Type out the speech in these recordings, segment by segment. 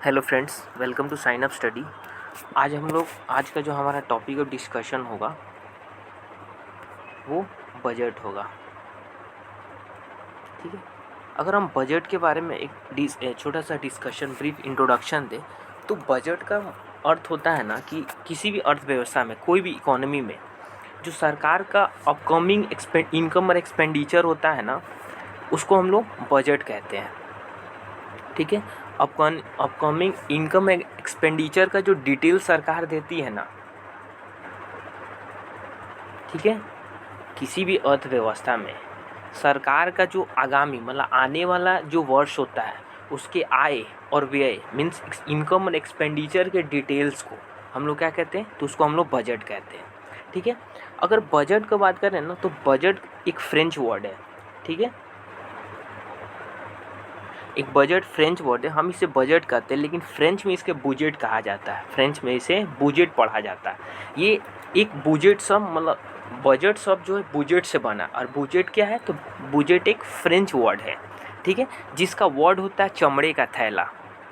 Hello friends, welcome to Sign Up Study. आज का जो हमारा टॉपिक ऑफ डिस्कशन होगा वो बजट होगा। ठीक है, अगर हम बजट के बारे में एक छोटा सा डिस्कशन, ब्रीफ इंट्रोडक्शन दें तो बजट का अर्थ होता है ना कि किसी भी अर्थव्यवस्था में, कोई भी इकोनॉमी में जो सरकार का अपकमिंग इनकम और एक्सपेंडिचर होता है ना, उसको हम लोग बजट कहते हैं। ठीक है, अपकमिंग इनकम एक्सपेंडिचर का जो डिटेल सरकार देती है ना, ठीक है, किसी भी अर्थव्यवस्था में सरकार का जो आगामी मतलब आने वाला जो वर्ष होता है उसके आय और व्यय मीन्स इनकम और एक्सपेंडिचर के डिटेल्स को हम लोग क्या कहते हैं, तो उसको हम लोग बजट कहते हैं। ठीक है, अगर बजट की बात करें ना तो बजट एक फ्रेंच वर्ड है। ठीक है, एक बजट फ्रेंच वर्ड है, हम इसे बजट कहते हैं, लेकिन फ्रेंच में इसके बुजेट कहा जाता है। फ्रेंच में इसे बुजेट पढ़ा जाता है। ये एक बुजेट शब्द मतलब बजट शब्द जो है बुजेट से बना, और बुजेट क्या है, तो बुजेट एक फ्रेंच वर्ड है। ठीक है, जिसका वर्ड होता है चमड़े का थैला।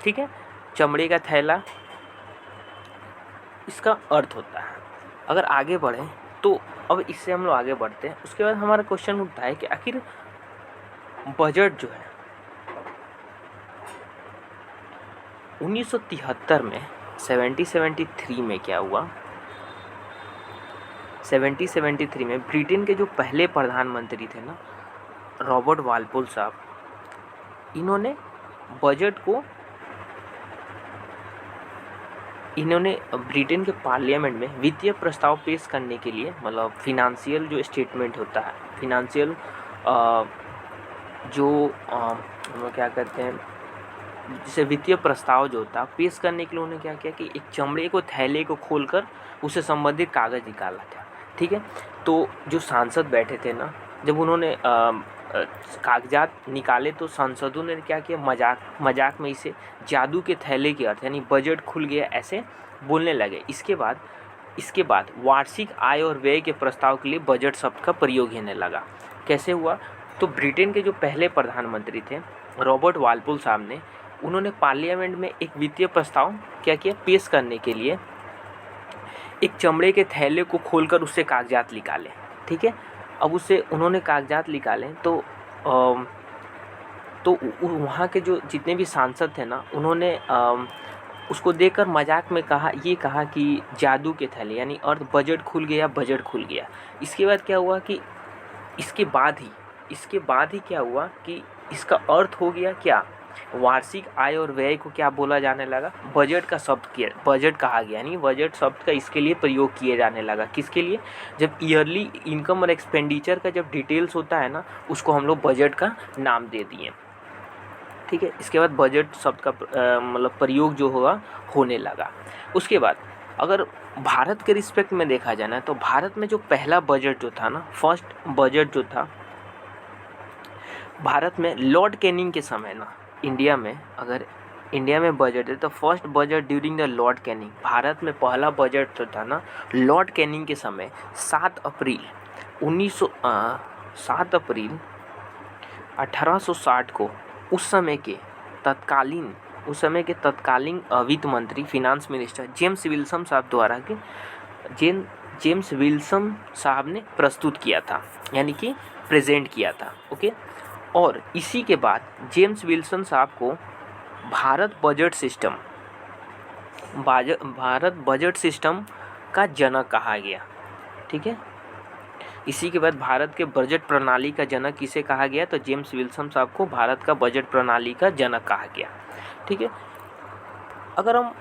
ठीक है, चमड़े का थैला इसका अर्थ होता है। अगर आगे बढ़ें तो अब इससे हम लोग आगे बढ़ते हैं। उसके बाद हमारा क्वेश्चन उठता है कि आखिर बजट जो है 1973 में 1773 में क्या हुआ, 1773 में ब्रिटेन के जो पहले प्रधानमंत्री थे ना, रॉबर्ट वालपोल साहब, इन्होंने बजट को ब्रिटेन के पार्लियामेंट में वित्तीय प्रस्ताव पेश करने के लिए, मतलब फिनेंशियल जो स्टेटमेंट होता है, फिनेंशियल जो हम लोग क्या कहते हैं, जिसे वित्तीय प्रस्ताव जो होता है पेश करने के लिए उन्होंने क्या किया कि एक चमड़े को थैले को खोलकर उससे संबंधित कागज़ निकाला था। ठीक है, तो जो सांसद बैठे थे ना, जब उन्होंने कागजात निकाले तो सांसदों ने क्या किया, मजाक में इसे जादू के थैले के अर्थ यानी बजट खुल गया ऐसे बोलने लगे। इसके बाद वार्षिक आय और व्यय के प्रस्ताव के लिए बजट शब्द का प्रयोग होने लगा। कैसे हुआ, तो ब्रिटेन के जो पहले प्रधानमंत्री थे रॉबर्ट वालपोल साहब ने, उन्होंने पार्लियामेंट में एक वित्तीय प्रस्ताव क्या किया, पेश करने के लिए एक चमड़े के थैले को खोलकर उससे कागजात निकाले। ठीक है, अब उससे उन्होंने कागजात निकाले तो वहाँ के जो जितने भी सांसद थे ना, उन्होंने उसको देखकर मजाक में कहा कि जादू के थैले यानी अर्थ बजट खुल गया। इसके बाद क्या हुआ कि इसके बाद ही क्या हुआ कि इसका अर्थ हो गया क्या, वार्षिक आय और व्यय को क्या बोला जाने लगा, बजट कहा गया। यानी बजट शब्द का इसके लिए प्रयोग किए जाने लगा। किसके लिए, जब ईयरली इनकम और एक्सपेंडिचर का जब डिटेल्स होता है ना, उसको हम लोग बजट का नाम दे दिए। ठीक है, इसके बाद बजट शब्द का मतलब प्रयोग जो होने लगा। उसके बाद अगर भारत के रिस्पेक्ट में देखा जाए ना, तो भारत में जो पहला बजट जो था ना, फर्स्ट बजट जो था भारत में लॉर्ड कैनिंग के समय ना, इंडिया में बजट है तो first budget during the Lord Canning, Bharat में पहला बजट जो था ना लॉर्ड कैनिंग के समय 7 अप्रैल 1860 को उस समय के तत्कालीन वित्त मंत्री फिनांस मिनिस्टर जेम्स विल्सन साहब ने प्रस्तुत किया था, यानी कि प्रेजेंट किया था। ओके, और इसी के बाद जेम्स विल्सन साहब को भारत बजट सिस्टम का जनक कहा गया। ठीक है, इसी के बाद भारत के बजट प्रणाली का जनक किसे कहा गया, तो जेम्स विल्सन साहब को भारत का बजट प्रणाली का जनक कहा गया। ठीक है, अगर हम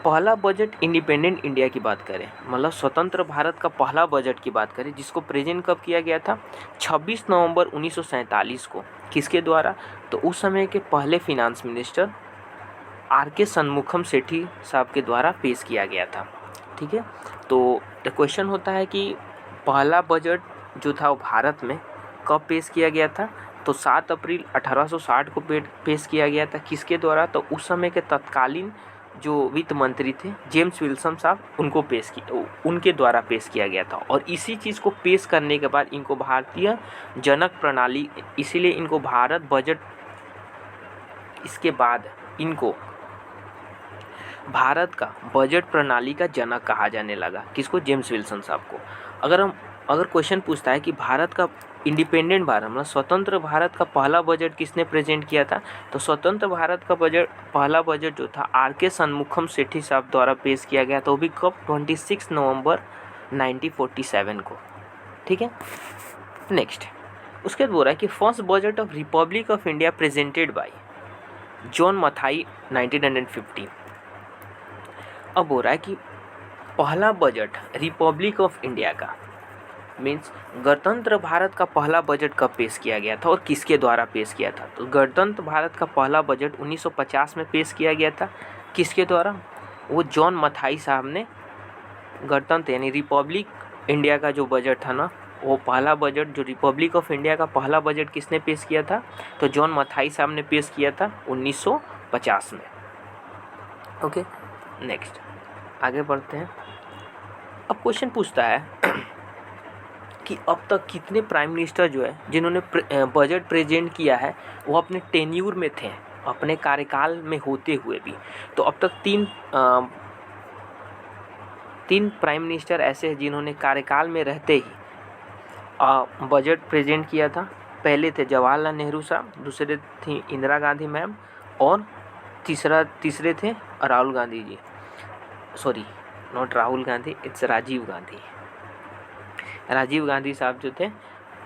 पहला बजट इंडिपेंडेंट इंडिया की बात करें, मतलब स्वतंत्र भारत का पहला बजट की बात करें, जिसको प्रेजेंट कब किया गया था, 26 नवंबर 1947 को। किसके द्वारा, तो उस समय के पहले फिनांस मिनिस्टर आर.के. शनमुखम सेठी साहब के द्वारा पेश किया गया था। ठीक है, तो द क्वेश्चन होता है कि पहला बजट जो था वो भारत में कब पेश किया गया था, तो 7 अप्रैल 1860 को पेश किया गया था। किसके द्वारा, तो उस समय के तत्कालीन जो वित्त मंत्री थे जेम्स विल्सन साहब, उनके द्वारा पेश किया गया था। और इसी चीज़ को पेश करने के बाद इनको भारतीय जनक प्रणाली, इसीलिए इनको भारत बजट, इसके बाद इनको भारत का बजट प्रणाली का जनक कहा जाने लगा। किसको? जेम्स विल्सन साहब को। अगर क्वेश्चन पूछता है कि भारत का इंडिपेंडेंट भारत मतलब स्वतंत्र भारत का पहला बजट किसने प्रेजेंट किया था, तो स्वतंत्र भारत का पहला बजट जो था आर.के. शनमुखम सेठी साहब द्वारा पेश किया गया था। वो भी कब? 26 नवंबर 1947 को। ठीक है, नेक्स्ट उसके बाद बोल रहा है कि first budget of Republic of India presented by John Mathai 1950। अब बोल रहा है कि पहला बजट रिपब्लिक ऑफ इंडिया का मीन्स गणतंत्र भारत का पहला बजट कब पेश किया गया था और किसके द्वारा पेश किया था? तो गणतंत्र भारत का पहला बजट 1950 में पेश किया गया था। किसके द्वारा? वो जॉन मथाई साहब ने गणतंत्र यानी रिपब्लिक इंडिया का जो बजट था ना, वो पहला बजट जो रिपब्लिक ऑफ इंडिया का पहला बजट किसने पेश किया था? तो जॉन मथाई साहब ने पेश किया था 1950 में। ओके, नेक्स्ट आगे बढ़ते हैं। अब क्वेश्चन पूछता है कि अब तक कितने प्राइम मिनिस्टर जो है जिन्होंने बजट प्रेजेंट किया है वो अपने टेन्यूर में थे, अपने कार्यकाल में होते हुए भी। तो अब तक तीन प्राइम मिनिस्टर ऐसे हैं जिन्होंने कार्यकाल में रहते ही बजट प्रेजेंट किया था। पहले थे जवाहरलाल नेहरू साहब, दूसरे थी इंदिरा गांधी मैम और तीसरे थे Rahul Gandhi ji. Sorry, not Rahul Gandhi, it's Rajiv Gandhi. Rajiv Gandhi साहब जो थे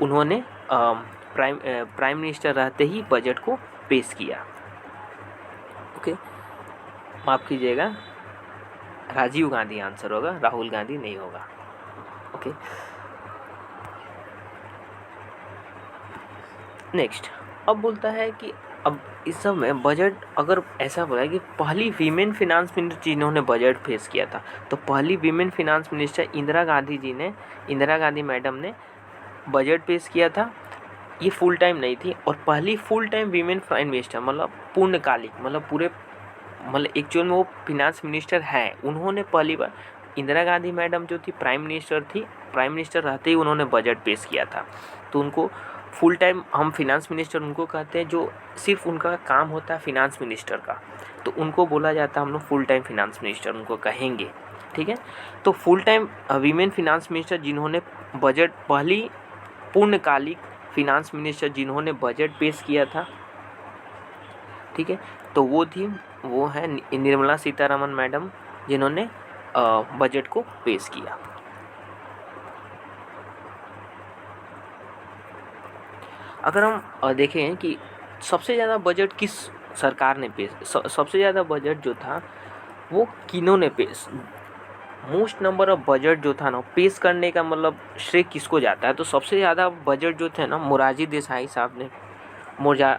उन्होंने प्राइम मिनिस्टर रहते ही बजट को पेश किया। ओके, माफ़ कीजिएगा, राजीव गांधी आंसर होगा, राहुल गांधी नहीं होगा। ओके, नेक्स्ट अब बोलता है कि अब इस सब में बजट अगर ऐसा बोला है कि पहली वीमेन फिनांस मिनिस्टर जिन्होंने बजट पेश किया था, तो पहली women finance minister Indira Gandhi madam ने बजट पेश किया था। ये फुल टाइम नहीं थी और पहली full time women prime minister मतलब पूर्णकालिक मतलब एक्चुअल में वो फिनांस मिनिस्टर हैं। उन्होंने पहली बार इंदिरा गांधी मैडम जो थी प्राइम मिनिस्टर रहते ही उन्होंने बजट पेश किया था। तो उनको फुल टाइम हम फिनांस मिनिस्टर उनको कहते हैं जो सिर्फ उनका काम होता है फिनांस मिनिस्टर का, तो उनको बोला जाता है हम लोग फुल टाइम फिनांस मिनिस्टर उनको कहेंगे। ठीक है, तो full time women finance minister जिन्होंने बजट पहली पूर्णकालिक फिनांस मिनिस्टर जिन्होंने बजट पेश किया था, ठीक है, तो वो है निर्मला सीतारमण मैडम जिन्होंने बजट को पेश किया। अगर हम देखें कि सबसे ज़्यादा बजट किस सरकार ने सबसे ज़्यादा बजट जो था वो किन्होंने मोस्ट नंबर ऑफ बजट जो था ना पेश करने का मतलब श्रेय किसको जाता है? तो सबसे ज़्यादा बजट जो थे ना मोरारजी देसाई साहब ने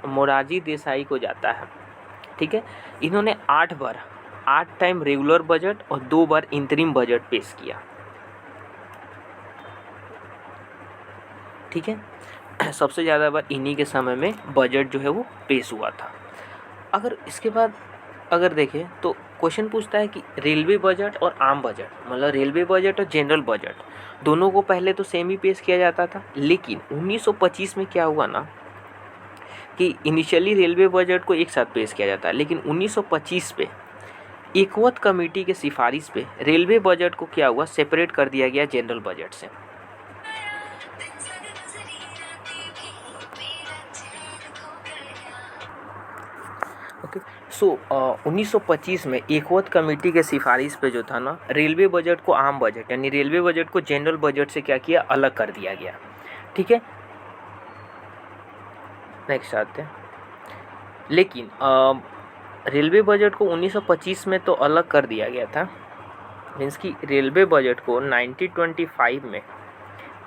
मोरारजी देसाई को जाता है। ठीक है, इन्होंने 8 टाइम रेगुलर बजट और 2 बार इंतरिम बजट पेश किया। ठीक है, सबसे ज़्यादा बार इन्हीं के समय में बजट जो है वो पेश हुआ था। अगर इसके बाद अगर देखें तो क्वेश्चन पूछता है कि रेलवे बजट और आम बजट मतलब रेलवे बजट और जनरल बजट दोनों को पहले तो सेम ही पेश किया जाता था, लेकिन 1925 में क्या हुआ ना कि इनिशियली रेलवे बजट को एक साथ पेश किया जाता है, लेकिन 1925 पे एकवट कमेटी के सिफारिश पे रेलवे बजट को क्या हुआ सेपरेट कर दिया गया जनरल बजट से। ओके, सो 1925 में एकवट कमेटी के सिफारिश पे जो था ना रेलवे बजट को आम बजट यानी रेलवे बजट को जनरल बजट से क्या किया अलग कर दिया गया। ठीक है, नेक्स्ट आते हैं। लेकिन रेलवे बजट को 1925 में तो अलग कर दिया गया था, मीन्स कि रेलवे बजट को 1925 में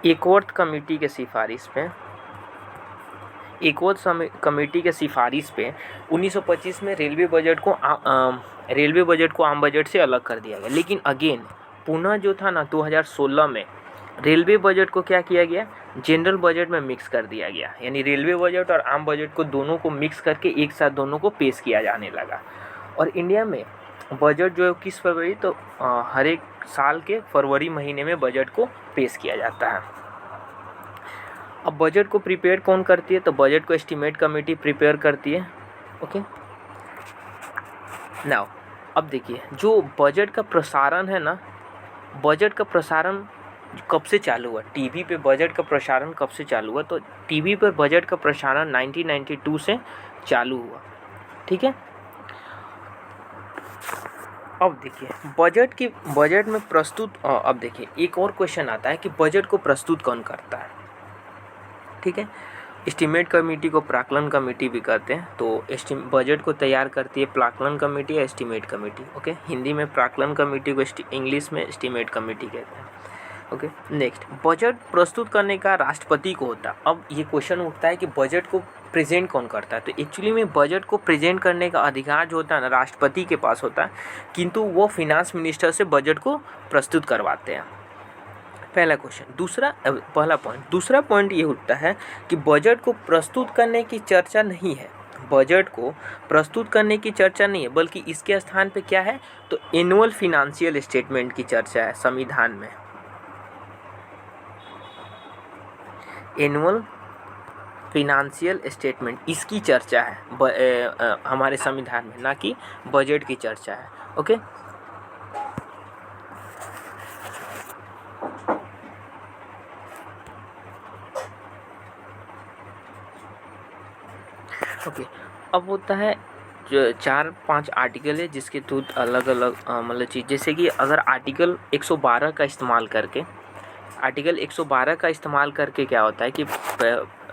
एकवट कमेटी के सिफारिश पे कमेटी के सिफारिश पे 1925 में रेलवे बजट को आम बजट से अलग कर दिया गया। लेकिन अगेन पुनः जो था ना 2016 में रेलवे बजट को क्या किया गया जनरल बजट में मिक्स कर दिया गया, यानी रेलवे बजट और आम बजट को दोनों को मिक्स करके एक साथ दोनों को पेश किया जाने लगा। और इंडिया में बजट जो है किस फरवरी तो हर एक साल के फरवरी महीने में बजट को पेश किया जाता है। अब बजट को प्रिपेयर कौन करती है? तो बजट को एस्टीमेट कमेटी प्रिपेयर करती है। ओके, नाउ अब देखिए जो बजट का प्रसारण है ना, बजट का प्रसारण कब से चालू हुआ, टीवी पे बजट का प्रसारण कब से चालू हुआ, तो टीवी पर बजट का प्रसारण 1992 से चालू हुआ। ठीक है, अब देखिए बजट में प्रस्तुत अब देखिए एक और क्वेश्चन आता है कि बजट को प्रस्तुत कौन करता है। ठीक है, एस्टीमेट कमेटी को प्राक्कलन कमेटी भी कहते हैं। तो बजट को तैयार करती है प्राक्कलन कमेटी या एस्टीमेट कमेटी। ओके, हिंदी में प्राक्कलन कमेटी को इंग्लिश में एस्टीमेट कमेटी कहते हैं। ओके, नेक्स्ट, बजट प्रस्तुत करने का राष्ट्रपति को होता है। अब ये क्वेश्चन उठता है कि बजट को प्रेजेंट कौन करता है, तो एक्चुअली में बजट को प्रेजेंट करने का अधिकार जो होता है ना राष्ट्रपति के पास होता है, किंतु वो फिनांस मिनिस्टर से बजट को प्रस्तुत करवाते हैं। पहला क्वेश्चन। पहला पॉइंट। दूसरा पॉइंट ये उठता है कि बजट को प्रस्तुत करने की चर्चा नहीं है, बजट को प्रस्तुत करने की चर्चा नहीं है, बल्कि इसके स्थान पे क्या है, तो एनुअल फिनेंशियल स्टेटमेंट की चर्चा है संविधान में। एनुअल फिनेंशियल स्टेटमेंट इसकी चर्चा है हमारे संविधान में, ना कि बजट की चर्चा है। ओके, ओके, अब होता है जो 4-5 आर्टिकल है जिसके थ्रू अलग अलग मतलब चीज़, जैसे कि अगर आर्टिकल 112 का इस्तेमाल करके क्या होता है कि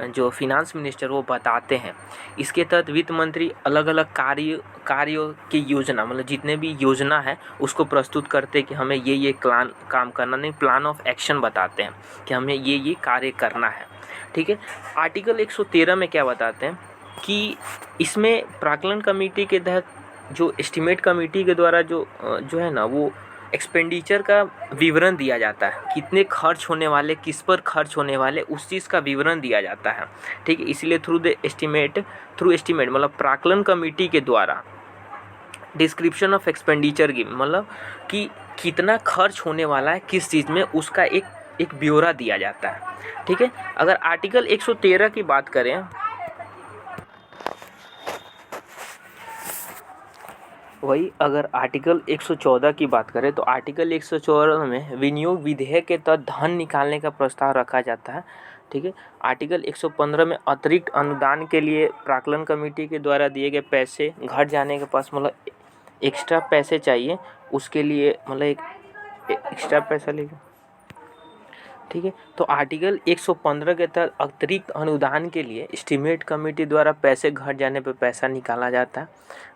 जो फिनांस मिनिस्टर वो बताते हैं, इसके तहत वित्त मंत्री अलग अलग कार्यों की योजना, मतलब जितने भी योजना है उसको प्रस्तुत करते हैं कि हमें ये काम करना, नहीं प्लान ऑफ एक्शन बताते हैं कि हमें ये कार्य करना है। ठीक है, आर्टिकल 113 में क्या बताते हैं कि इसमें प्राक्कलन कमेटी के तहत जो एस्टीमेट कमेटी के द्वारा जो है ना वो एक्सपेंडिचर का विवरण दिया जाता है, कितने खर्च होने वाले, किस पर खर्च होने वाले, उस चीज़ का विवरण दिया जाता है। ठीक है, इसलिए थ्रू एस्टीमेट मतलब प्राक्कलन कमेटी के द्वारा डिस्क्रिप्शन ऑफ एक्सपेंडिचर की, मतलब कि कितना खर्च होने वाला है किस चीज़ में, उसका एक ब्यौरा दिया जाता है। ठीक है, अगर आर्टिकल 113 की बात करें, वही अगर आर्टिकल 114 की बात करें तो आर्टिकल 114 में विनियोग विधेयक के तहत धन निकालने का प्रस्ताव रखा जाता है। ठीक है, आर्टिकल 115 में अतिरिक्त अनुदान के लिए प्राक्कलन कमेटी के द्वारा दिए गए पैसे घट जाने के पास, मतलब एक्स्ट्रा पैसे चाहिए उसके लिए, मतलब एक एक्स्ट्रा पैसा लेगा। ठीक है, तो आर्टिकल 115 के तहत अतिरिक्त अनुदान के लिए एस्टीमेट कमेटी द्वारा पैसे घट जाने पर पैसा निकाला जाता है।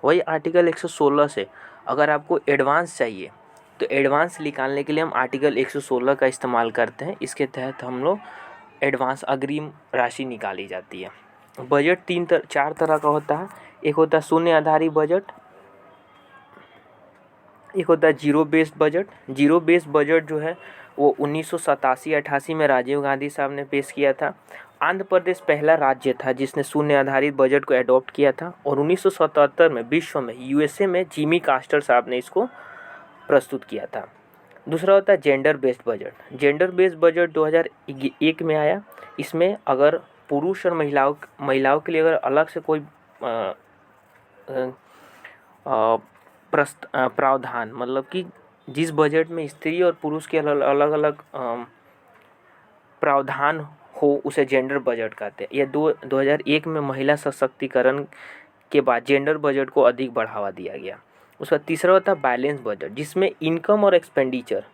वही आर्टिकल 116 से अगर आपको एडवांस चाहिए तो एडवांस निकालने के लिए हम आर्टिकल 116 का इस्तेमाल करते हैं। इसके तहत हम लोग एडवांस अग्रिम राशि निकाली जाती है। बजट 4 तरह का होता है। एक होता है शून्य आधारित बजट, एक होता है zero based budget. Zero based budget जो है वो 1987-88 में राजीव गांधी साहब ने पेश किया था। आंध्र प्रदेश पहला राज्य था जिसने शून्य आधारित बजट को एडॉप्ट किया था, और 1977 में विश्व में यूएसए में जिमी कार्टर साहब ने इसको प्रस्तुत किया था। दूसरा होता है gender based budget. Gender based budget 2001 में आया। इसमें अगर पुरुष और महिलाओं के लिए अगर अलग से कोई प्रावधान, मतलब कि जिस बजट में स्त्री और पुरुष के अलग अलग प्रावधान हो उसे जेंडर बजट कहते हैं। यह 2001 में महिला सशक्तिकरण के बाद जेंडर बजट को अधिक बढ़ावा दिया गया। उसका तीसरा होता है बैलेंस बजट, जिसमें इनकम और expenditure,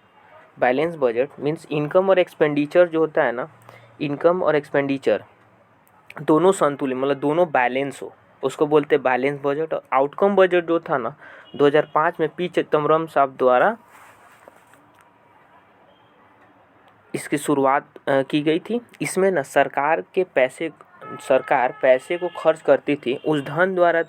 balance budget means income और एक्सपेंडिचर जो होता है ना, इनकम और एक्सपेंडिचर दोनों संतुलित, मतलब दोनों बैलेंस हो, उसको बोलते हैं बैलेंस बजट। और आउटकम बजट जो था ना 2005 में पी चिदम्बरम साहब द्वारा इसकी शुरुआत की गई थी। इसमें ना सरकार पैसे को खर्च करती थी, उस धन द्वारा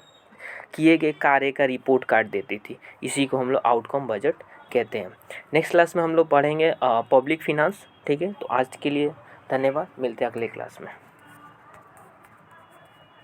किए गए कार्य का रिपोर्ट कार्ड देती थी। इसी को हम लोग आउटकम बजट कहते हैं। नेक्स्ट क्लास में हम लोग पढ़ेंगे पब्लिक फिनांस। ठीक है, तो आज के लिए धन्यवाद, मिलते हैं अगले क्लास में।